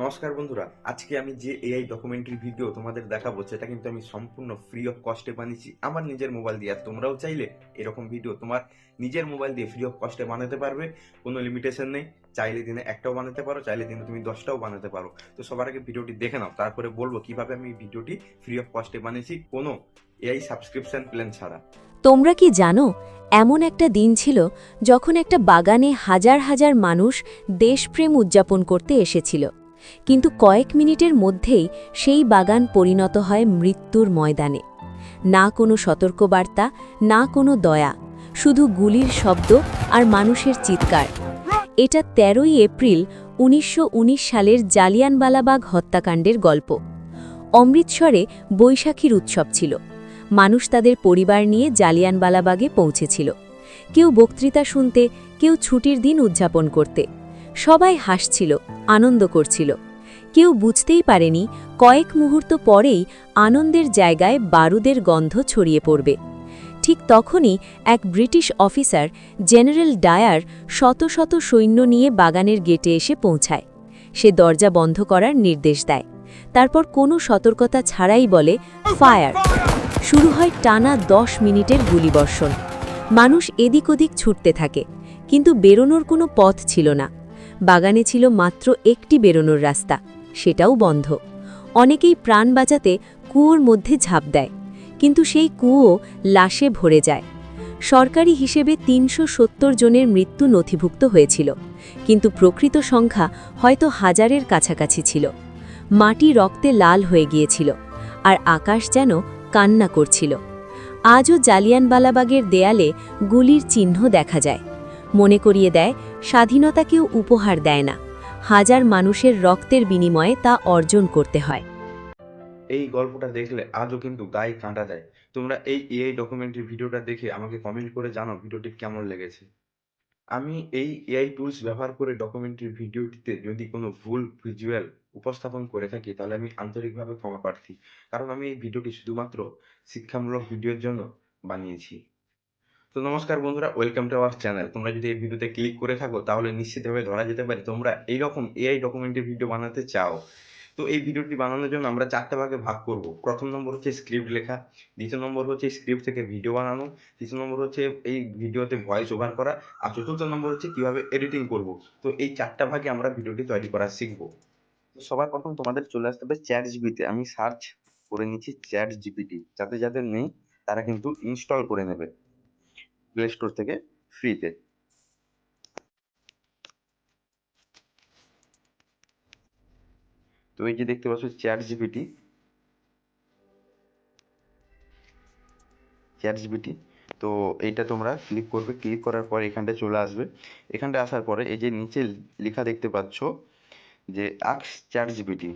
নমস্কার বন্ধুরা, আজকে আমি যে এআই ডকুমেন্টারি ভিডিও তোমাদের দেখাবো সেটা কিন্তু আমি সম্পূর্ণ ফ্রি অফ কস্টে বানিয়েছি আমার নিজের মোবাইল দিয়ে। আর তোমরাও চাইলে এরকম ভিডিও তোমার নিজের মোবাইল দিয়ে ফ্রি অফ কস্টে বানাতে পারবে। কোনো লিমিটেশন নেই। চাইলে দিনে একটাও বানাতে পারো, চাইলে দিনে তুমি 10টাও বানাতে পারো। তো সবার আগে ভিডিওটি দেখে নাও, তারপরে বলবো কিভাবে আমি ভিডিওটি ফ্রি অফ কস্টে বানিয়েছি কোনো এআই সাবস্ক্রিপশন প্ল্যান ছাড়া। তোমরা কি জানো, এমন একটা দিন ছিল যখন একটা বাগানে হাজার হাজার মানুষ দেশপ্রেম উদযাপন করতে এসেছিল, কিন্তু কয়েক মিনিটের মধ্যেই সেই বাগান পরিণত হয় মৃত্যুর ময়দানে। না কোনো সতর্কবার্তা, না কোনো দয়া, শুধু গুলির শব্দ আর মানুষের চিৎকার। এটা ১৩ই এপ্রিল ১৯১৯ সালের জালিয়ানওয়ালাবাগ হত্যাকাণ্ডের গল্প। অমৃতসরে বৈশাখীর উৎসব ছিল। মানুষ তাদের পরিবার নিয়ে জালিয়ানওয়ালাবাগে পৌঁছেছিল। কেউ বক্তৃতা শুনতে, কেউ ছুটির দিন উদযাপন করতে। সবাই হাসছিল, আনন্দ করছিল। কেউ বুঝতেই পারেনি কয়েক মুহূর্ত পরেই আনন্দের জায়গায় বারুদের গন্ধ ছড়িয়ে পড়বে। ঠিক তখনই এক ব্রিটিশ অফিসার জেনারেল ডায়ার শত শত সৈন্য নিয়ে বাগানের গেটে এসে পৌঁছায়। সে দরজা বন্ধ করার নির্দেশ দেয়। তারপর কোনো সতর্কতা ছাড়াই বলে, ফায়ার। শুরু হয় টানা ১০ মিনিটের গুলিবর্ষণ। মানুষ এদিক ওদিক ছুটতে থাকে, কিন্তু বেরোনোর কোনো পথ ছিল না। বাগানে ছিল মাত্র একটি বেরোনোর রাস্তা, সেটাও বন্ধ। অনেকেই প্রাণ বাঁচাতে কুয়োর মধ্যে ঝাঁপ দেয়, কিন্তু সেই কুয়ো লাশে ভরে যায়। সরকারি হিসেবে ৩৭০ জনের মৃত্যু নথিভুক্ত হয়েছিল, কিন্তু প্রকৃত সংখ্যা হয়তো হাজারের কাছাকাছি ছিল। মাটি রক্তে লাল হয়ে গিয়েছিল, আর আকাশ যেন কান্না করছিল। আজও জালিয়ানওয়ালাবাগের দেয়ালে গুলির চিহ্ন দেখা যায়। মনে করিয়ে দেয়, স্বাধীনতা কেউ উপহার দেয় না, হাজার মানুষের রক্তের বিনিময়ে তা অর্জন করতে হয়। এই গল্পটা দেখলে আজও কিন্তু গায়ে কাঁটা দেয়। তোমরা এই এআই ডকুমেন্টারি ভিডিওটা দেখে আমাকে কমেন্ট করে জানাও ভিডিওটি কেমন লেগেছে। আমি এই এআই টুলস ব্যবহার করে ডকুমেন্টারি ভিডিওটিতে যদি কোনো ভুল ভিজুয়াল উপস্থাপন করে থাকি তাহলে আমি আন্তরিকভাবে ক্ষমা প্রার্থী। কারণ আমি এই ভিডিওটি শুধুমাত্র শিক্ষামূলক ভিডিওর জন্য বানিয়েছি। তো নমস্কার বন্ধুরা, ওয়েলকাম টু আওয়ার চ্যানেল। তোমরা যদি এই ভিডিওতে ক্লিক করে থাকো তাহলে নিশ্চিতভাবে ধরা যেতে পারে তোমরা এইরকম এআই ডকুমেন্টারি ভিডিও বানাতে চাও। তো এই ভিডিওটি বানানোর জন্য আমরা ৪টা ভাগে ভাগ করব। প্রথম নম্বর হচ্ছে স্ক্রিপ্ট লেখা, দ্বিতীয় নম্বর হচ্ছে স্ক্রিপ্ট থেকে ভিডিও বানানো, তৃতীয় নম্বর হচ্ছে এই ভিডিওতে ভয়েস ওভার করা, আর চতুর্থ নম্বর হচ্ছে কিভাবে এডিটিং করব। তো এই ৪টা ভাগে আমরা ভিডিওটি তৈরি করা শিখব। তো সবার প্রথম তোমাদের চলে আসতে হবে চ্যাট জিপিটি। আমি সার্চ করে নিচ্ছি চ্যাট জিপিটি। যাদের যাদের নেই তারা কিন্তু ইনস্টল করে নেবে প্লে স্টোর থেকে ফ্রিতে। তো এই যে দেখতে পাচ্ছ চ্যাট জিপিটি, চ্যাট জিপিটি। তো এইটা তোমরা ক্লিক করবে, ক্লিক করার পর এখানটায় চলে আসবে। এখানটায় আসার পরে এই যে নিচে লেখা দেখতে পাচ্ছ যে আক্স চ্যাট জিপিটি,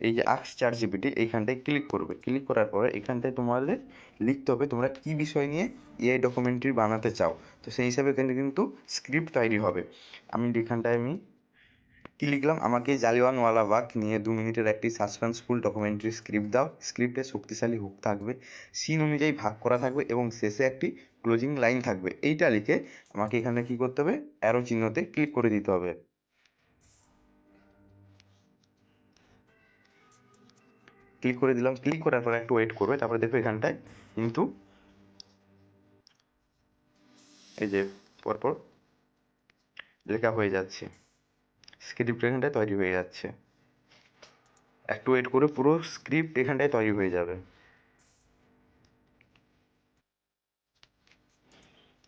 এই যে আক্স চ্যাট জিপিটি এইখানটায় ক্লিক করবে। ক্লিক করার পরে এখানটায় তোমাদের লিখতে হবে তোমরা কী বিষয় নিয়ে এআই ডকুমেন্টারি বানাতে চাও। তো সেই হিসাবে এখানে কিন্তু স্ক্রিপ্ট তৈরি হবে। আমি কি লিখলাম, আমাকে জালিয়ানওয়ালাবাগ নিয়ে ২ মিনিটের একটি সাসপেন্সফুল ডকুমেন্টারি স্ক্রিপ্ট দাও। স্ক্রিপ্টে শক্তিশালী হুক থাকবে, সিন অনুযায়ী ভাগ করা থাকবে এবং শেষে একটি ক্লোজিং লাইন থাকবে। এইটা লিখে আমাকে এখানে কি করতে হবে, অ্যারো চিহ্নতে ক্লিক করে দিতে হবে। ক্লিক করে দিলাম। ক্লিক করার পর একটু ওয়েট করবে, তারপরে দেখবে এখানটায় কিন্তু এই যে পরপর লেখা হয়ে যাচ্ছে, স্ক্রিপ্ট এখানটায় তৈরি হয়ে যাচ্ছে। একটু ওয়েট করে পুরো স্ক্রিপ্ট এখানটায় তৈরি হয়ে যাবে।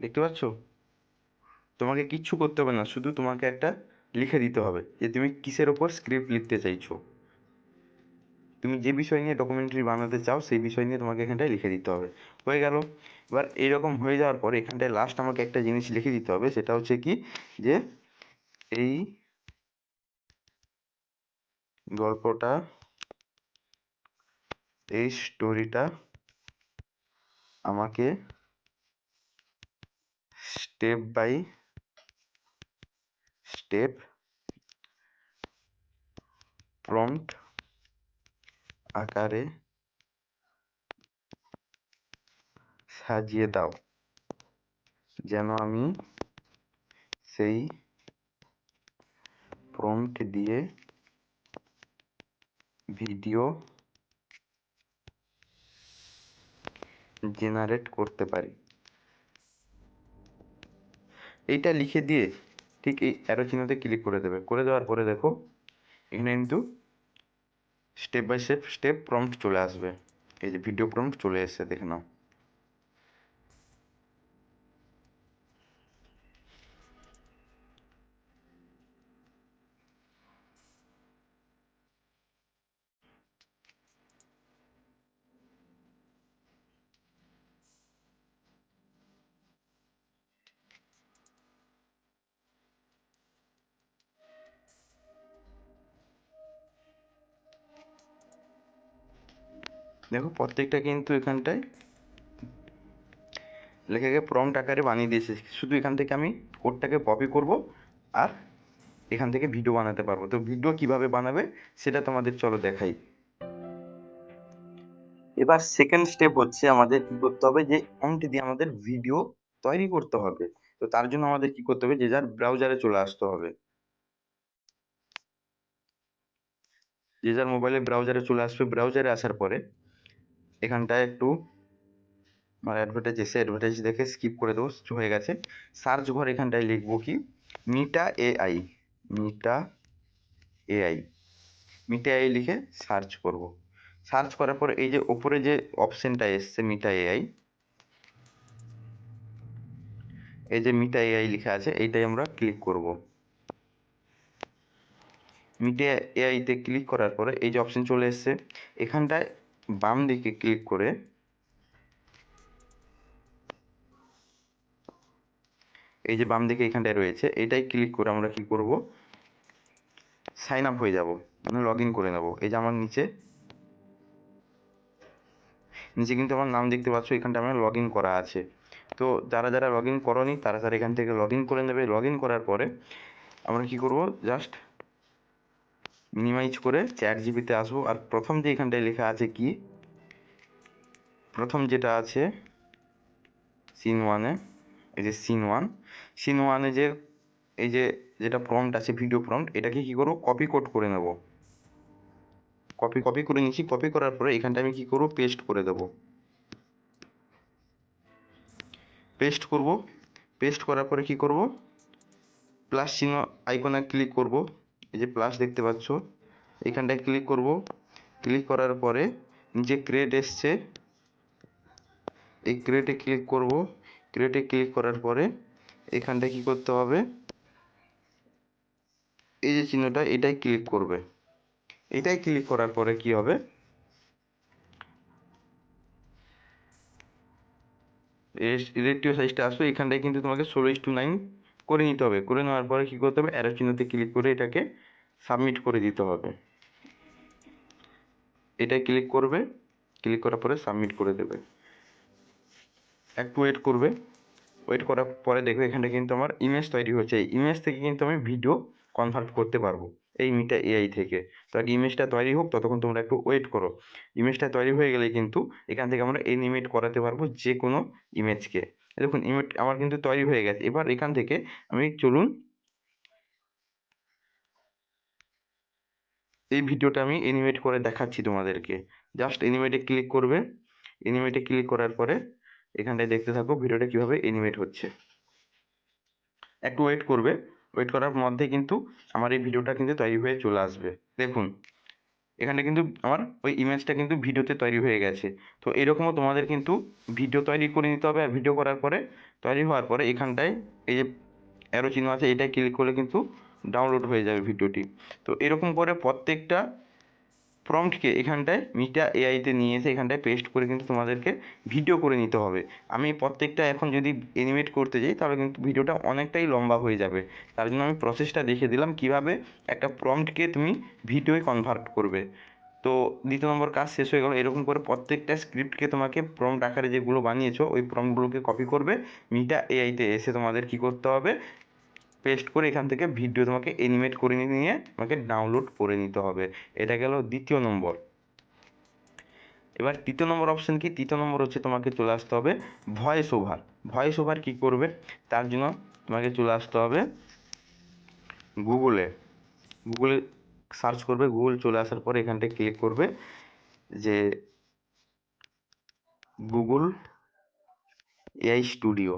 দেখতে পাচ্ছ? তোমাকে কিচ্ছু করতে হবে না, শুধু তোমাকে একটা লিখে দিতে হবে যে তুমি কিসের ওপর স্ক্রিপ্ট লিখতে চাইছো। তুমি যে বিষয় নিয়ে ডকুমেন্টারি বানাতে চাও সেই বিষয় নিয়ে তোমাকে এখানটায় লিখে দিতে হবে। হয়ে গেল। এবার এইরকম হয়ে যাওয়ার পরে এখানটায় লাস্ট আমাকে একটা জিনিস লিখে দিতে হবে, সেটা হচ্ছে কি, যে এই গল্পটা, এই স্টোরিটা আমাকে স্টেপ বাই স্টেপ প্রম্পট আকারে সাজিয়ে দাও, যেন আমি সেই প্রম্পট দিয়ে ভিডিও জেনারেট করতে পারি। এইটা লিখে দিয়ে ঠিক এই অ্যারো চিহ্নতে ক্লিক করে দেবে। করে দেওয়ার পরে দেখো এখানে কিন্তু স্টেপ বাই স্টেপ প্রম্পট চলে আসবে। এই যে ভিডিও প্রম্পট চলে এসেছে, দেখে নাও। দেখো প্রত্যেকটা কিন্তু এখানটায় লেখাকে প্রম্পট আকারে বানিয়ে দিয়েছে। শুধু এখান থেকে আমি কোডটাকে কপি করব আর এখান থেকে ভিডিও বানাতে পারবো। তো ভিডিও কিভাবে বানাবে সেটা তোমাদের চলো দেখাই। এবার সেকেন্ড স্টেপ হচ্ছে আমাদের কি করতে হবে, যে প্রম্পট দিয়ে আমাদের ভিডিও তৈরি করতে হবে। তো তার জন্য আমাদের কি করতে হবে, যে যার ব্রাউজারে চলে আসতে হবে। যে যার মোবাইলের ব্রাউজারে চলে আসবে। ব্রাউজারে আসার পরে এখানটায় একটু আমার অ্যাডভার্টাইজ এসে অ্যাডভার্টাইজ দেখে স্কিপ করে দেবো, হয়ে গেছে। সার্চ ঘর এখানটায় লিখবো কি, মিটা এআই। মিটা এআই, মিটা এআই লিখে সার্চ করব। সার্চ করার পর এই যে ওপরে যে অপশনটা এসছে মিটা এআই, এই যে মিটা এআই লেখা আছে এইটাই আমরা ক্লিক করব। মিটা এআইতে ক্লিক করার পরে এই যে অপশন চলে এসছে, এখানটায় বাম দিকে ক্লিক করে এই যে বাম দিকে এখানটায় রয়েছে এটাই ক্লিক করে আমরা কি করব, সাইন আপ হয়ে যাব, মানে লগ ইন করে নেব। এই যে আমার নিচে নিচে কিন্তু আমার নাম দেখতে পাচ্ছ, এখানটা আমার লগ ইন করা আছে। তো যারা যারা লগ ইন করোনি তারা তারা এখান থেকে লগ ইন করে নেবে। লগ ইন করার পরে আমরা কি করব, জাস্ট মিনিমাইজ করে চ্যাট জিপিতে আসবো। আর প্রথম যে এখানটায় লেখা আছে কি, প্রথম যেটা আছে সিন ওয়ানে, এই যে সিন ওয়ানে যে এই যে যেটা প্রম্পট আছে ভিডিও প্রম্পট, এটাকে কি করবো, কপি কোড করে নেব। কপি করে নিচ্ছি। কপি করার পরে এখানটা আমি কি করব, পেস্ট করে দেব। পেস্ট করব। পেস্ট করার পরে কি করব, প্লাস চিহ্ন আইকনে ক্লিক করব। এই যে প্লাস দেখতে পাচ্ছ, এখানটায় ক্লিক করব। ক্লিক করার পরে নিচে ক্রিয়েট এসছে, এই ক্রিয়েটে ক্লিক করব। ক্রিয়েটে ক্লিক করার পরে এখানটায় কি করতে হবে, এই যে চিহ্নটা এটাই ক্লিক করবে। এটাই ক্লিক করার পরে কি হবে, রেটিও সাইজটা আসবে। এখানটায় কিন্তু তোমাকে 16:9 করে নিতে হবে। করে নেওয়ার পরে কি করতে হবে, অ্যারো চিহ্নতে ক্লিক করে এটাকে সাবমিট করে দিতে হবে। এটাই ক্লিক করবে, ক্লিক করার পরে সাবমিট করে দেবে। একটু ওয়েট করবে। ওয়েট করার পরে দেখবে এখানে কিন্তু আমার ইমেজ তৈরি হচ্ছে। এই ইমেজ থেকে কিন্তু আমি ভিডিও কনভার্ট করতে পারবো এই মিটা এআই থেকে। তো আগে ইমেজটা তৈরি হোক, ততক্ষণ তোমরা একটু ওয়েট করো। ইমেজটা তৈরি হয়ে গেলে কিন্তু এখান থেকে আমরা অ্যানিমেট করাতে পারবো যে কোনো ইমেজকে। দেখুন ইমেজ আমার কিন্তু তৈরি হয়ে গেছে। এবার এখান থেকে আমি চলুন এই ভিডিওটা আমি অ্যানিমেট করে দেখাচ্ছি তোমাদেরকে। জাস্ট অ্যানিমেটে ক্লিক করবে। অ্যানিমেটে ক্লিক করার পরে এখানটায় দেখতে থাকো ভিডিওটা কীভাবে অ্যানিমেট হচ্ছে। একটু ওয়েট করবে। ওয়েট করার মধ্যে কিন্তু আমার এই ভিডিওটা কিন্তু তৈরি হয়ে চলে আসবে। দেখুন এখানে কিন্তু আমার ওই ইমেজটা কিন্তু ভিডিওতে তৈরি হয়ে গেছে। তো এরকমও তোমাদের কিন্তু ভিডিও তৈরি করে নিতে হবে। আর ভিডিও করার পরে তৈরি হওয়ার পরে এখানটায় এই যে অ্যারো চিহ্ন আছে এটাই ক্লিক করলে কিন্তু ডাউনলোড হয়ে যাবে ভিডিওটি। তো এরকম করে প্রত্যেকটা প্রম্পটকে এখানটায় মিটা এআইতে নিয়ে এসে এখানটায় পেস্ট করে কিন্তু তোমাদেরকে ভিডিও করে নিতে হবে। আমি প্রত্যেকটা এখন যদি অ্যানিমেট করতে যাই তাহলে কিন্তু ভিডিওটা অনেকটাই লম্বা হয়ে যাবে। তার জন্য আমি প্রসেসটা দেখিয়ে দিলাম কীভাবে একটা প্রম্পটকে তুমি ভিডিওয় কনভার্ট করবে। তো দ্বিতীয় নম্বর কাজ শেষ হয়ে গেল। এরকম করে প্রত্যেকটা স্ক্রিপ্টকে তোমাকে প্রম্পট আকারে যেগুলো বানিয়েছো ওই প্রম্পটগুলোকে কপি করবে। মিটা এআইতে এসে তোমাদের কী করতে হবে, পেস্ট করে এখান থেকে ভিডিও তোমাকে অ্যানিমেট করে নিয়ে তোমাকে ডাউনলোড করে নিতে হবে। এটা গেল দ্বিতীয় নম্বর। এবার তৃতীয় নম্বর অপশান কি, তৃতীয় নম্বর হচ্ছে তোমাকে চলে আসতে হবে ভয়েস ওভার। ভয়েস ওভার কী করবে, তার জন্য তোমাকে চলে আসতে হবে গুগলে। গুগলে সার্চ করবে, গুগল চলে আসার পরে এখানটায় ক্লিক করবে যে Google AI studio.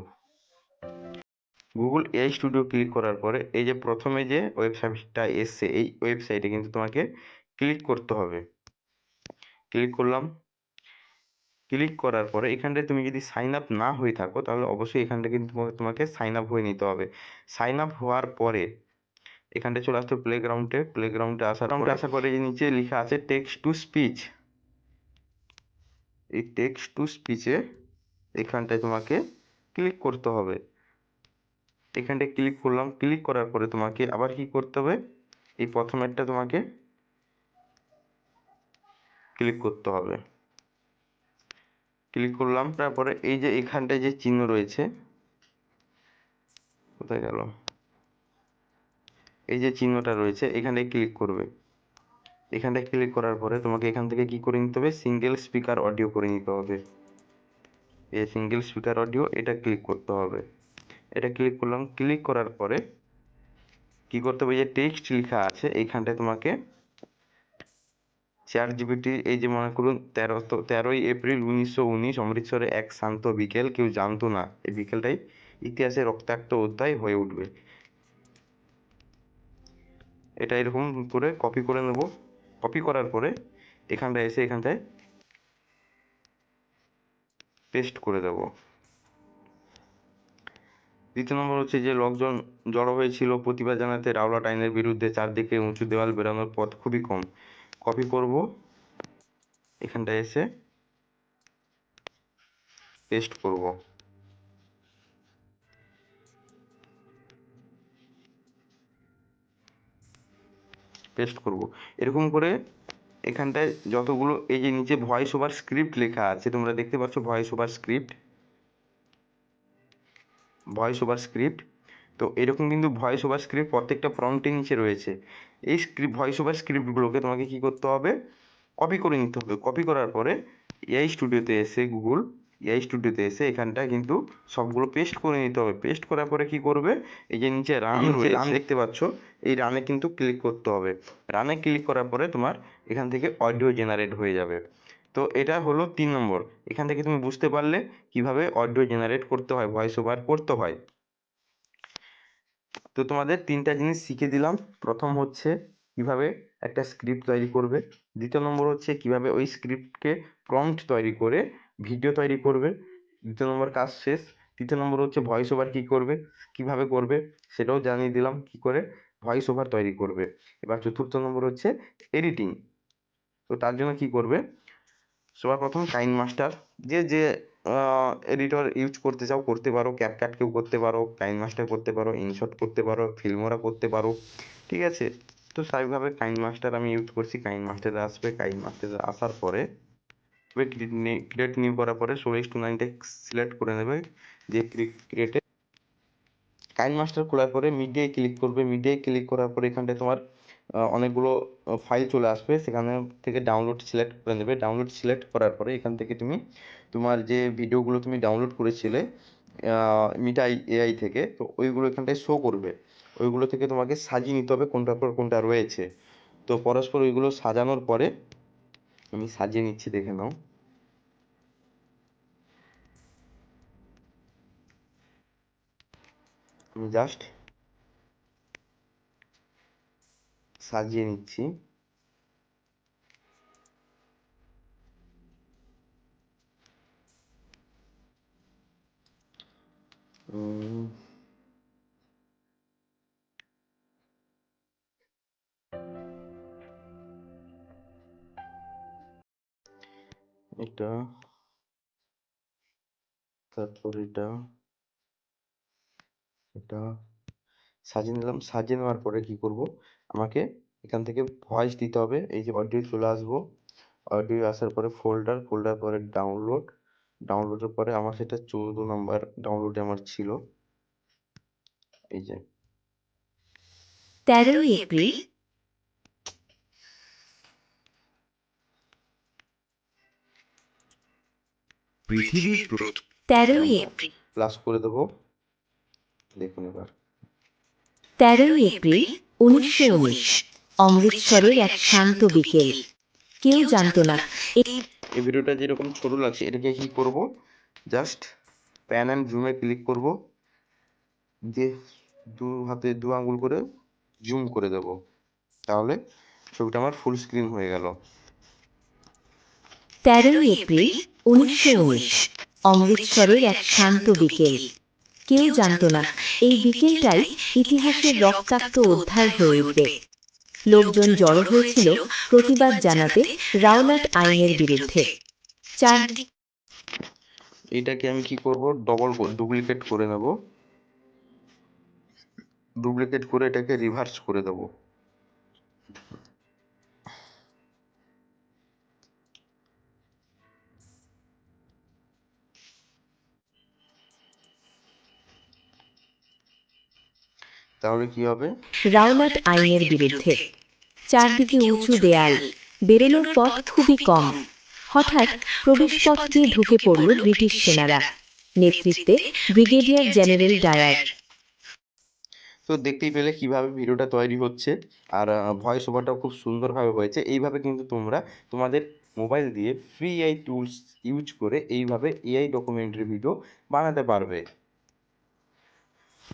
Google AI studio click করার পরে এই যে প্রথমে যে ওয়েবসাইটটা এসছে, এই ওয়েবসাইটে কিন্তু তোমাকে ক্লিক করতে হবে। ক্লিক করলাম। ক্লিক করার পরে এখানটায় তুমি যদি সাইন আপ না হয়ে থাকো তাহলে অবশ্যই এখানটা কিন্তু তোমাকে সাইন আপ হয়ে নিতে হবে। সাইন আপ হওয়ার পরে এখানটায় চলে আসতে প্লেগ্রাউন্ডে আসার পরে এই নিচে লেখা আছে টেক্সট টু স্পিচ। এই টেক্সট টু স্পিচে এখানটায় তোমাকে ক্লিক করতে হবে। এখানটায় ক্লিক করলাম। ক্লিক করার পরে তোমাকে আবার কি করতে হবে, এই প্রথমেরটা তোমাকে ক্লিক করতে হবে। ক্লিক করলাম। তারপরে এই যে এখানটায় যে চিহ্ন রয়েছে, কোথায় গেল, এই যে চিহ্নটা রয়েছে এখানটায় ক্লিক করবে। এখানটায় ক্লিক করার পরে তোমাকে এখান থেকে কি করে নিতে হবে, সিঙ্গেল স্পিকার অডিও করে নিতে হবে। এই সিঙ্গেল স্পিকার অডিও, এটা ক্লিক করতে হবে। এটা ক্লিক করলাম। ক্লিক করার পরে কি করতে হবে, যে টেক্সট লেখা আছে এইখানটায় তোমাকে ChatGPT, এই যে মনে করুন 13ই এপ্রিল 1919 অমৃতসরে এক শান্ত বিকেল, কেউ জানতো না এই বিকেলটাই ইতিহাসে রক্তাক্ত অধ্যায় হয়ে উঠবে। এটা এরকম করে কপি করে নেব। কপি করার পরে এখানটায় এসে এখানটায় পেস্ট করে দেব। দ্বিতীয় নম্বর হচ্ছে যে লোকজন জড়ো হয়েছিল প্রতিবাদ জানাতে রাওলাট আইনের বিরুদ্ধে, চারদিকে উঁচু দেওয়াল বেরানোর পথ খুবই কম। কপি করব, এখানটায় এসে পেস্ট করব। পেস্ট করব এরকম করে এখানটায় যতগুলো, এই যে নিচে ভয়েস ওভার স্ক্রিপ্ট লেখা আছে তোমরা দেখতে পাচ্ছ, voice over script, voice over script. তো এরকম কিন্তু ভয়েস ওভার স্ক্রিপ্ট প্রত্যেকটা প্রম্পটের নিচে রয়েছে। এই ভয়েস ওভার স্ক্রিপ্টগুলোকে তোমাকে কি করতে হবে, কপি করে নিতে হবে। কপি করার পরে এআই স্টুডিওতে এসে এআই স্টুডিওতে এসে এখানটা কিন্তু সবগুলো পেস্ট করে নিতে হবে। পেস্ট করার পরে কি করবে, এই যে নিচে রান দেখতে পাচ্ছ, এই রানে কিন্তু ক্লিক করতে হবে। রানে ক্লিক করার পরে তোমার এখান থেকে অডিও জেনারেট হয়ে যাবে। তো এটা হলো 3 নম্বর। এখান থেকে তুমি বুঝতে পারলে কিভাবে অডিও জেনারেট করতে হয়, ভয়েস ওভার করতে হয়। তো তোমাদের 3টা জিনিস শিখে দিলাম। প্রথম হচ্ছে কিভাবে একটা স্ক্রিপ্ট তৈরি করবে, দ্বিতীয় নম্বর হচ্ছে কিভাবে ওই স্ক্রিপ্টকে প্রম্পট তৈরি করে ভিডিও তৈরি করবে, দ্বিতীয় নম্বর কাজ শেষ। তৃতীয় নম্বর হচ্ছে ভয়েস ওভার কী করবে, কিভাবে করবে সেটাও জানিয়ে দিলাম, কি করে ভয়েস ওভার তৈরি করবে। এবার চতুর্থ নম্বর হচ্ছে এডিটিং। তো তার জন্য কি করবে, সবার প্রথম কাইন মাস্টার, যে এডিটর ইউজ করতে চাও করতে পারো, ক্যাপকাট কেউ করতে পারো, কাইন মাস্টার করতে পারো, ইনশট করতে পারো, ফিল্মোরা করতে পারো, ঠিক আছে। তো স্বাভাবিকভাবে কাইন মাস্টার আমি ইউজ করছি। কাইন মাস্টারে আসবে, কাইন মাস্টারে আসার পরে ক্রিয়েট নিউ করার পরে 16:9 সিলেক্ট করে নেবে, যে ক্রিয়েটে কাইন মাস্টার খোলার পরে মিডিয়ায় ক্লিক করবে। মিডিয়ায় ক্লিক করার পরে এখানটায় তোমার অনেকগুলো ফাইল চলে আসবে, সেখানে থেকে ডাউনলোড সিলেক্ট করে নেবে। ডাউনলোড সিলেক্ট করার পরে এখান থেকে তুমি তোমার যে ভিডিওগুলো তুমি ডাউনলোড করেছিলে মিটাই এআই থেকে, তো ওইগুলো এখানটায় শো করবে। ওইগুলো থেকে তোমাকে সাজিয়ে নিতে হবে কোনটার পর কোনটা রয়েছে। তো পরস্পর ওইগুলো সাজানোর পরে আমি সাজিয়ে নিচ্ছি, দেখে নাও। আমি জাস্ট সাজিয়ে নিচ্ছি। উম, এটা, তারপর এটা সাজিয়ে নিলাম। সাজিয়ে নেওয়ার পরে কি করব, আমাকে এখান থেকে ভয়েস দিতে হবে। এই যে অডিও চলে আসবো, অডিও আসার পরে ফোল্ডার পরে ডাউনলোডের পরে আমার সেটা 14 নাম্বার ডাউনলোডে আমার ছিল, এই যে 13 এপ্রিল পৃথিবীর প্রথম 13 এপ্রিল প্লাস করে দেবো, দেখুন এবার 13 এপ্রিল 1919 অমৃতসরের এক শান্ত বিকেল। কেউ জানতো না এই ভিডিওটা যেরকম ছোট লাগছে এটাকে কি করব, জাস্ট প্যান অ্যান্ড জুমে ক্লিক করব, দিয়ে দু হাতে দু আঙ্গুল করে জুম করে দেব, তাহলে ছবিটা আমার ফুল স্ক্রিন হয়ে গেল। 13ই এপ্রিল 1919, অমৃতসরের এক শান্ত বিকেল। কেউ জানতো না এই বিকেলটাই ইতিহাসের রক্তাক্ত অধ্যায় হয়ে উঠবে। লোকজন জড়ো হয়েছিল প্রতিবাদ জানাতে রাওলাট আইনের বিরুদ্ধে। চারদিক এটাকে আমি কি করব, ডুপ্লিকেট করে নেব, ডুপ্লিকেট করে এটাকে রিভার্স করে দেব। তাহলে কি হবে, রাওলাট আইনের বিরুদ্ধে। চারদিকে উঁচু দেয়াল, বেরোনোর পথ খুবই কম। হঠাৎ প্রবেশপথ দিয়ে ঢুকে পড়ল ব্রিটিশ সেনারা, নেতৃত্বে ব্রিগেডিয়ার জেনারেল ডায়ার। তো দেখতেই পেলে কিভাবে ভিডিওটা তৈরি হচ্ছে, আর ভয়েস ওভারটাও খুব সুন্দরভাবে হয়েছে। এইভাবে কিন্তু তোমরা তোমাদের মোবাইল দিয়ে ফ্রি এআই টুলস ইউজ করে এইভাবে এআই ডকুমেন্টারি ভিডিও বানাতে পারবে।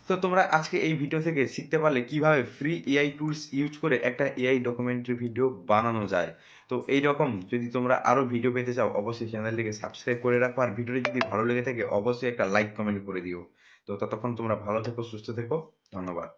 তো তোমরা আজকে এই ভিডিও থেকে শিখতে পারলে কিভাবে ফ্রি এআই টুলস ইউজ করে একটা এআই ডকুমেন্টারি ভিডিও বানানো যায়। তো এই রকম যদি তোমরা আরো ভিডিও পেতে চাও অবশ্যই চ্যানেলটিকে সাবস্ক্রাইব করে রাখো, আর ভিডিওটি যদি ভালো লেগে থাকে অবশ্যই একটা লাইক কমেন্ট করে দিও। তো ততক্ষণ তোমরা ভালো থেকো, সুস্থ থেকো, ধন্যবাদ।